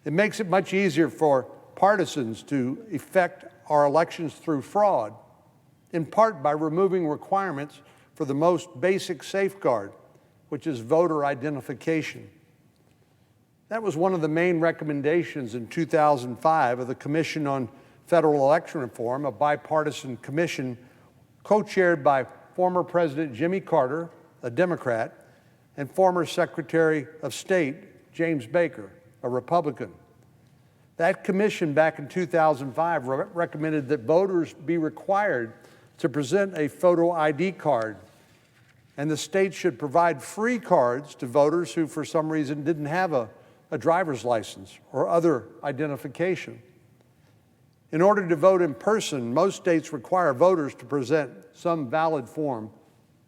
It makes it much easier for partisans to effect our elections through fraud, in part by removing requirements for the most basic safeguard, which is voter identification. That was one of the main recommendations in 2005 of the Commission on Federal Election Reform, a bipartisan commission co-chaired by former President Jimmy Carter, a Democrat, and former Secretary of State James Baker, a Republican. That commission back in 2005 recommended that voters be required to present a photo ID card, and the state should provide free cards to voters who for some reason didn't have a driver's license or other identification. In order to vote in person, most states require voters to present some valid form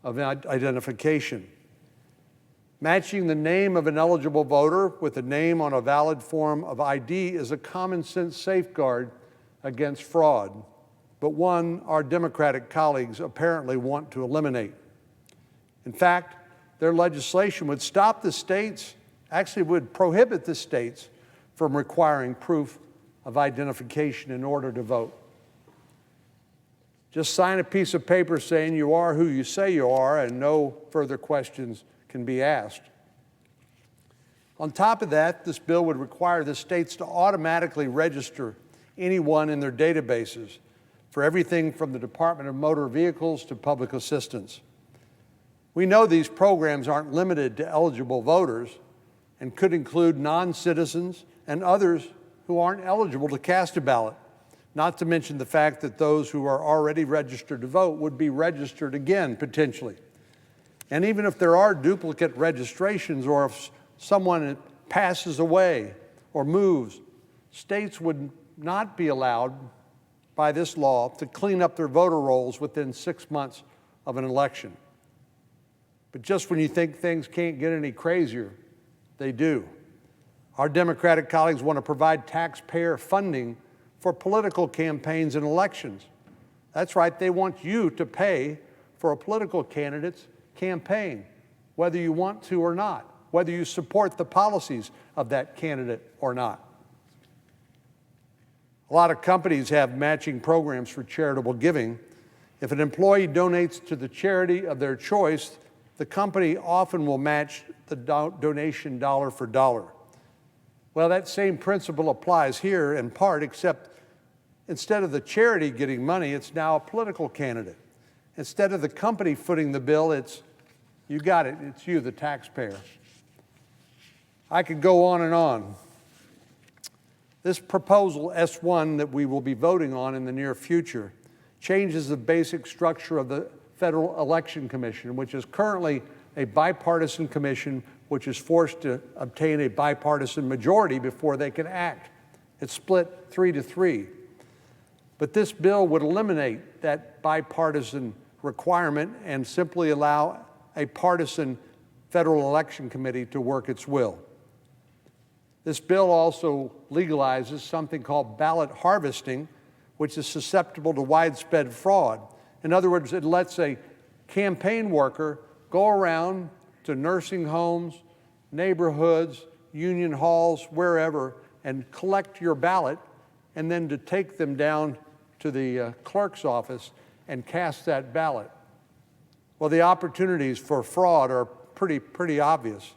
of identification. Matching the name of an eligible voter with the name on a valid form of ID is a common sense safeguard against fraud, but one our Democratic colleagues apparently want to eliminate. In fact, their legislation would stop the states, actually would prohibit the states from requiring proof of identification in order to vote. Just sign a piece of paper saying you are who you say you are, and no further questions can be asked. On top of that, this bill would require the states to automatically register anyone in their databases for everything from the Department of Motor Vehicles to public assistance. We know these programs aren't limited to eligible voters and could include non-citizens and others who aren't eligible to cast a ballot, not to mention the fact that those who are already registered to vote would be registered again, potentially. And even if there are duplicate registrations, or if someone passes away or moves, states would not be allowed by this law to clean up their voter rolls within 6 months of an election. But just when you think things can't get any crazier, they do. Our Democratic colleagues want to provide taxpayer funding for political campaigns and elections. That's right, they want you to pay for a political candidate's campaign, whether you want to or not, whether you support the policies of that candidate or not. A lot of companies have matching programs for charitable giving. If an employee donates to the charity of their choice, the company often will match the donation dollar for dollar. Well, that same principle applies here in part, except instead of the charity getting money, it's now a political candidate. Instead of the company footing the bill, it's you got it, it's you, the taxpayer. I could go on and on. This proposal, S1, that we will be voting on in the near future, changes the basic structure of the Federal Election Commission, which is currently a bipartisan commission which is forced to obtain a bipartisan majority before they can act. It's split 3-3. But this bill would eliminate that bipartisan requirement and simply allow a partisan Federal Election Committee to work its will. This bill also legalizes something called ballot harvesting, which is susceptible to widespread fraud. In other words, it lets a campaign worker go around to nursing homes, neighborhoods, union halls, wherever, and collect your ballot, and then to take them down to the clerk's office and cast that ballot. Well, the opportunities for fraud are pretty obvious.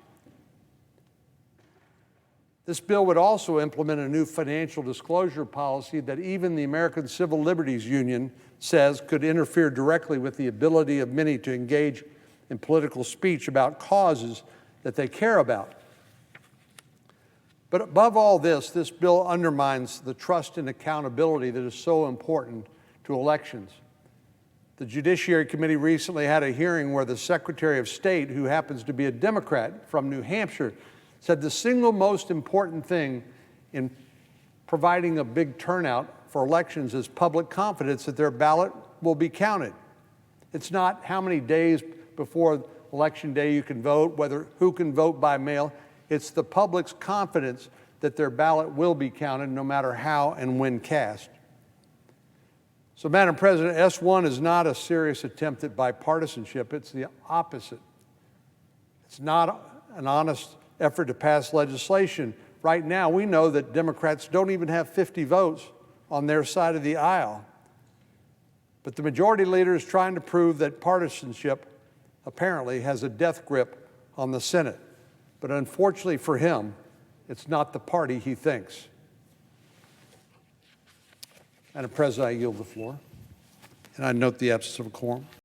This bill would also implement a new financial disclosure policy that even the American Civil Liberties Union says could interfere directly with the ability of many to engage in political speech about causes that they care about. But above all this bill undermines the trust and accountability that is so important to elections. The Judiciary Committee recently had a hearing where the Secretary of State, who happens to be a Democrat from New Hampshire, said the single most important thing in providing a big turnout for elections is public confidence that their ballot will be counted. It's not how many days before Election Day you can vote, who can vote by mail. It's the public's confidence that their ballot will be counted no matter how and when cast. So, Madam President, S1 is not a serious attempt at bipartisanship. It's the opposite. It's not an honest effort to pass legislation Right now, we know that Democrats don't even have 50 votes on their side of the aisle. But the majority leader is trying to prove that partisanship apparently has a death grip on the Senate. But unfortunately for him, it's not the party he thinks. Madam President, I yield the floor. And I note the absence of a quorum.